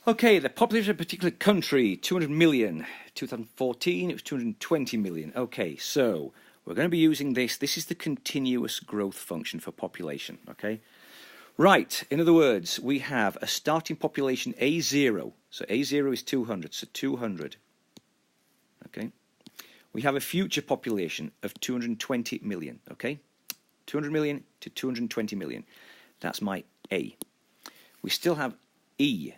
Okay, the population of a particular country, 200 million. 2014, it was 220 million. Okay, so we're going to be using this. This is the continuous growth function for population, okay? Right, in other words, we have a starting population A0. So A0 is 200, so 200. Okay? We have a future population of 220 million, okay? 200 million to 220 million. That's my A. We still have E.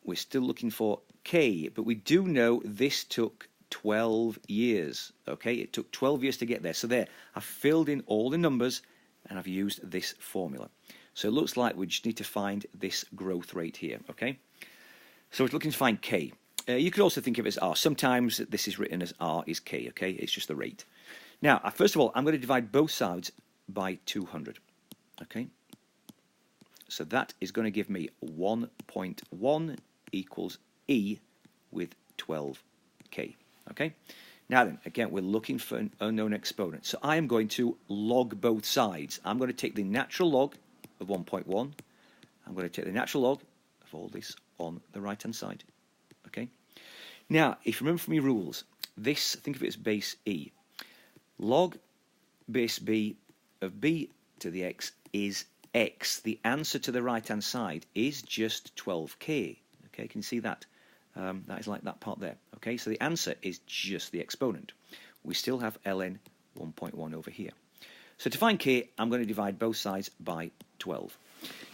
We're still looking for K, but we do know this took 12 years, okay? It took 12 years to get there. So there, I've filled in all the numbers and I've used this formula. So it looks like we just need to find this growth rate here, okay? So we're looking to find K. You could also think of it as R. Sometimes this is written as R is K, okay? It's just the rate. Now, first of all, I'm going to divide both sides by 200, okay? So that is going to give me 1.1 equals E with 12K, okay? Now then, again, we're looking for an unknown exponent. So I am going to log both sides. I'm going to take the natural log of 1.1. I'm going to take the natural log of all this on the right-hand side, okay? Now, if you remember from your rules, this, think of it as base E. Log base B of B to the X is X. The answer to the right-hand side is just 12K. Okay, can you see that? That is like that part there. Okay, so the answer is just the exponent. We still have ln 1.1 over here. So to find K, I'm going to divide both sides by 12.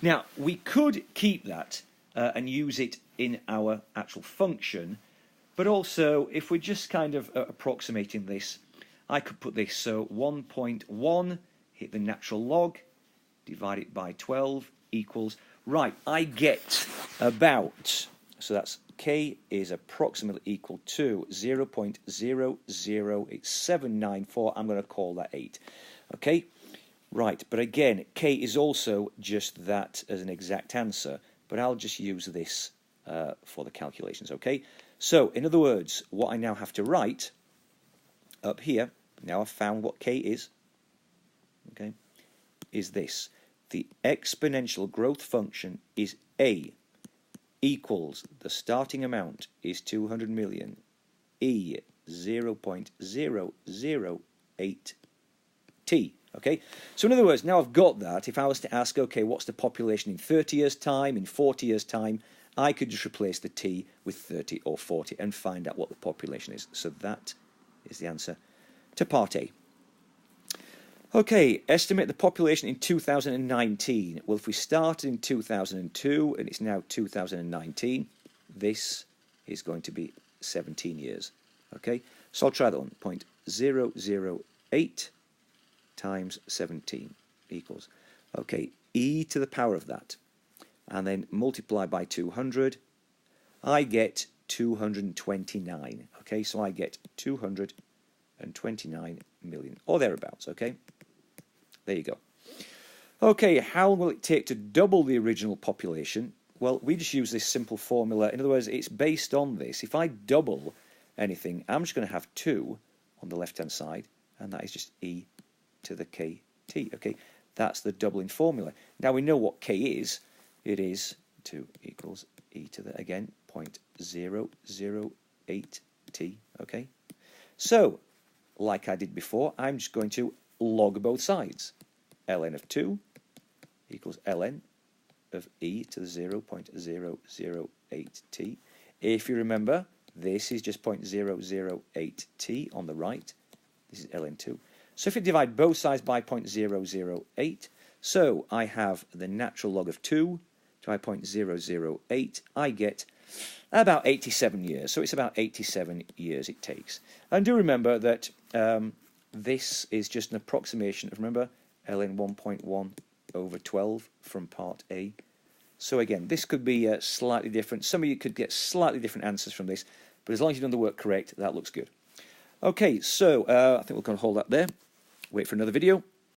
Now, we could keep that and use it in our actual function, but also, if we're just kind of approximating this, I could put this, so 1.1, hit the natural log, divide it by 12 equals, right, I get about, so that's K is approximately equal to 0.008794. I'm going to call that 8. Okay, right, but again, K is also just that as an exact answer, but I'll just use this for the calculations, okay? So, in other words, what I now have to write up here, now I've found what K is, okay, is this. The exponential growth function is A equals the starting amount is 200 million, E 0.008T. Okay, so in other words, now I've got that. If I was to ask, okay, what's the population in 30 years' time, in 40 years' time, I could just replace the T with 30 or 40 and find out what the population is. So that is the answer to part A. Okay, estimate the population in 2019. Well, if we started in 2002 and it's now 2019, this is going to be 17 years. Okay, so I'll try that one. 0.008 times 17 equals, okay, e to the power of that, and then multiply by 200, I get 229. Okay, so I get 229 million, or thereabouts, okay? There you go. Okay, how long will it take to double the original population? Well, we just use this simple formula. In other words, it's based on this. If I double anything, I'm just going to have 2 on the left-hand side, and that is just e to the kt. Okay, that's the doubling formula. Now we know what k is. It is 2 equals e to the, again, 0.008t. Okay, so like I did before, I'm just going to log both sides. ln of 2 equals ln of e to the 0.008t. If you remember, this is just 0.008t on the right. This is ln 2. So if you divide both sides by 0.008, so I have the natural log of 2 divided by 0.008, I get about 87 years. So it's about 87 years it takes. And do remember that this is just an approximation of, remember, ln 1.1 over 12 from part A. So again, this could be slightly different. Some of you could get slightly different answers from this, but as long as you've done the work correct, that looks good. Okay, so I think we're going to hold that there. Wait for another video.